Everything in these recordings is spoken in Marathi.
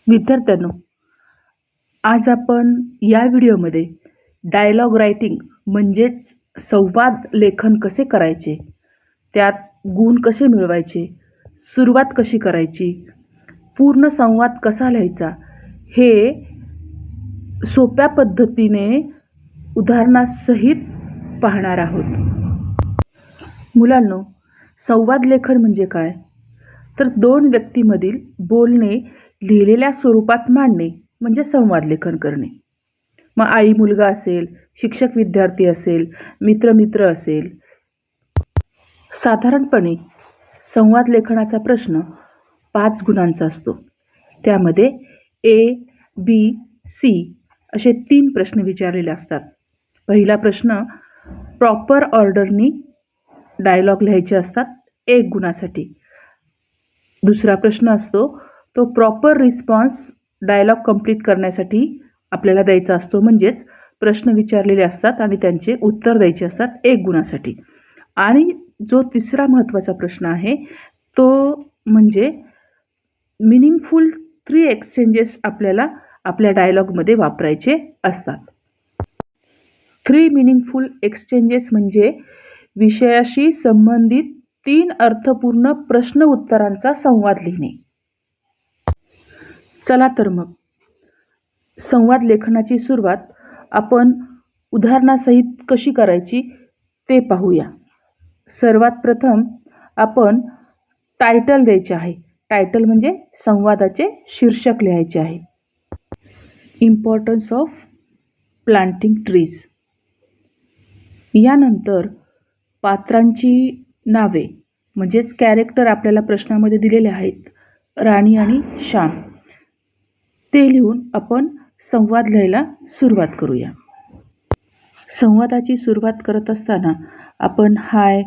विद्यार्थ्यांनो, आज आपण या व्हिडिओमध्ये डायलॉग रायटिंग म्हणजेच संवाद लेखन कसे करायचे, त्यात गुण कसे मिळवायचे, सुरुवात कशी करायची, पूर्ण संवाद कसा लिहायचा, हे सोप्या पद्धतीने उदाहरणासहित पाहणार आहोत. मुलांनो, संवाद लेखन म्हणजे काय? तर दोन व्यक्तींमधील बोलणे लिहिलेल्या स्वरूपात मांडणे म्हणजे संवाद लेखन करणे. मग आई मुलगा असेल, शिक्षक विद्यार्थी असेल, मित्र असेल. साधारणपणे संवाद लेखनाचा प्रश्न 5 गुणांचा असतो. त्यामध्ये A, B, C असे 3 प्रश्न विचारलेले असतात. पहिला प्रश्न प्रॉपर ऑर्डरनी डायलॉग लिहायचे असतात 1 गुणासाठी. दुसरा प्रश्न असतो तो प्रॉपर रिस्पॉन्स डायलॉग कंप्लीट करण्यासाठी आपल्याला द्यायचा असतो, म्हणजेच प्रश्न विचारलेले असतात आणि त्यांचे उत्तर द्यायचे असतात 1 गुणासाठी. आणि जो तिसरा महत्त्वाचा प्रश्न आहे तो म्हणजे मिनिंगफुल 3 एक्सचेंजेस आपल्याला आपल्या डायलॉगमध्ये वापरायचे असतात. 3 मिनिंगफुल एक्सचेंजेस म्हणजे विषयाशी संबंधित 3 अर्थपूर्ण प्रश्न उत्तरांचा संवाद लिहिणे. चला तर मग संवाद लेखनाची सुरुवात आपण उदाहरणासहित कशी करायची ते पाहूया. सर्वात प्रथम आपण टायटल द्यायचे आहे. टायटल म्हणजे संवादाचे शीर्षक लिहायचे आहे. Importance of planting trees. यानंतर पात्रांची नावे म्हणजेच कॅरेक्टर आपल्याला प्रश्नामध्ये दिलेले आहेत, राणी आणि श्याम, ते लिहून आपण संवाद लिहायला सुरुवात करूया. संवादाची सुरुवात करत असताना आपण हाय,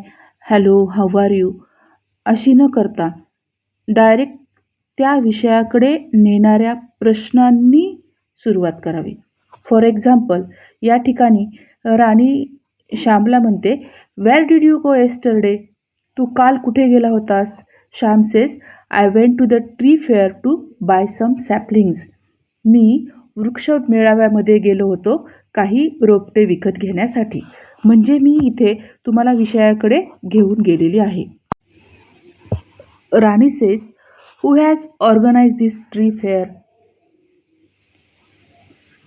हॅलो, हाऊ आर यू अशी न करता डायरेक्ट त्या विषयाकडे नेणाऱ्या प्रश्नांनी सुरुवात करावी. फॉर एक्झाम्पल, या ठिकाणी राणी श्यामला म्हणते, where did you go yesterday? तू काल कुठे गेला होतास? Shyam says, I went to the tree fair to buy some saplings. मी वृक्ष मेळाव्यामध्ये गेलो होतो काही रोपटे विकत घेण्यासाठी. म्हणजे मी इथे तुम्हाला विषयाकडे घेऊन गेलेली आहे. Rani says, who has organise this tree fair?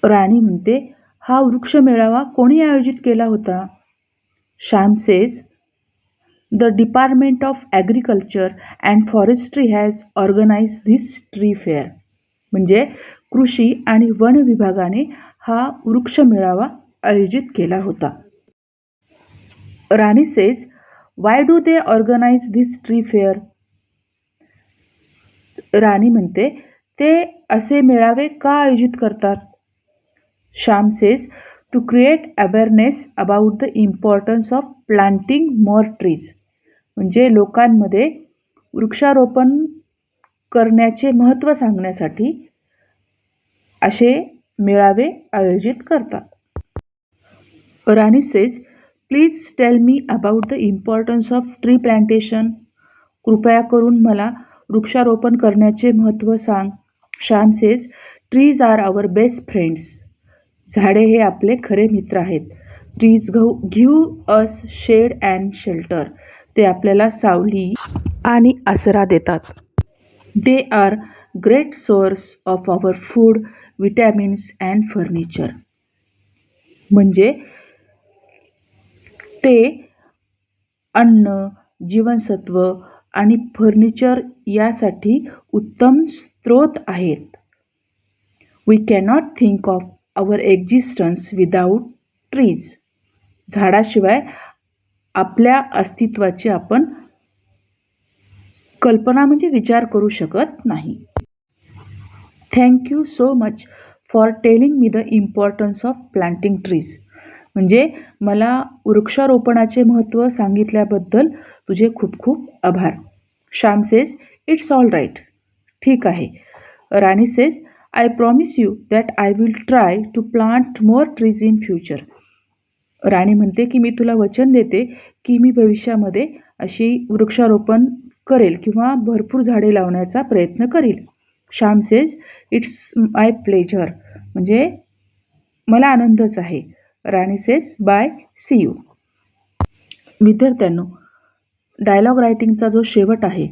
Rani म्हणते, हा वृक्ष मेळावा कोणी आयोजित केला होता? Shyam says, the department of agriculture and forestry has organise this tree fair. म्हणजे कृषी आणि वन विभागाने हा वृक्ष मेळावा आयोजित केला होता. Rani says, why do they organise this tree fair? Rani म्हणते, ते असे मेळावे का आयोजित करतात? Shyam says, to create awareness about the importance of planting more trees. म्हणजे लोकांमध्ये वृक्षारोपण करण्याचे महत्त्व सांगण्यासाठी असे मेळावे आयोजित करतात. Rani says, please tell me about the importance of tree plantation. कृपया करून मला वृक्षारोपण करण्याचे महत्त्व सांग. Shyam says, trees are our best friends. झाडे हे आपले खरे मित्र आहेत. Trees give us shade and shelter. ते आपल्याला सावली आणि आसरा देतात. They are great source of our food, vitamins and furniture. म्हणजे ते अन्न, जीवनसत्व आणि फर्निचर यासाठी उत्तम स्रोत आहेत. We cannot think of our existence without trees. झाडाशिवाय आपल्या अस्तित्वाची आपण कल्पना म्हणजे विचार करू शकत नाही. Thank you so much for telling me the importance of planting trees. म्हणजे मला वृक्षारोपणाचे महत्त्व सांगितल्याबद्दल तुझे खूप खूप आभार. Shyam says, it's all right. ठीक आहे. Rani says, I promise you that I will try to plant more trees in future. Rani म्हणते की मी तुला वचन देते की मी भविष्यामध्ये अशी वृक्षारोपण करेल किंवा भरपूर झाडे लावण्याचा प्रयत्न करील. Shyam says it's my pleasure, म्हणजे मला आनंदच आहे. Rani says bye, C you. विद्यार्थ्यांनो, डायलॉग रायटिंगचा जो शेवट आहे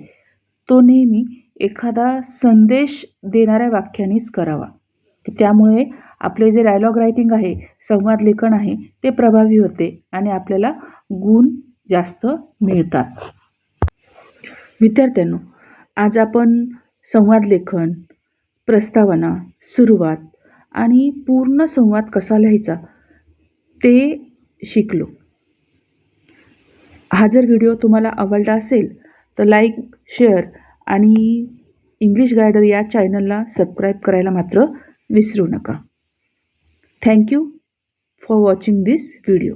तो नेहमी एखादा संदेश देणाऱ्या वाक्यानेच करावा. त्यामुळे आपले जे डायलॉग रायटिंग आहे, संवाद लेखन आहे, ते प्रभावी होते आणि आपल्याला गुण जास्त मिळतात. विद्यार्थ्यांनो, आज आपण संवाद लेखन, प्रस्तावना, सुरुवात आणि पूर्ण संवाद कसा लिहायचा ते शिकलो. हा जर व्हिडिओ तुम्हाला आवडला असेल तर लाईक, शेअर आणि इंग्लिश गायडर या चॅनलला सबस्क्राईब करायला मात्र विसरू नका. Thank you for watching this video.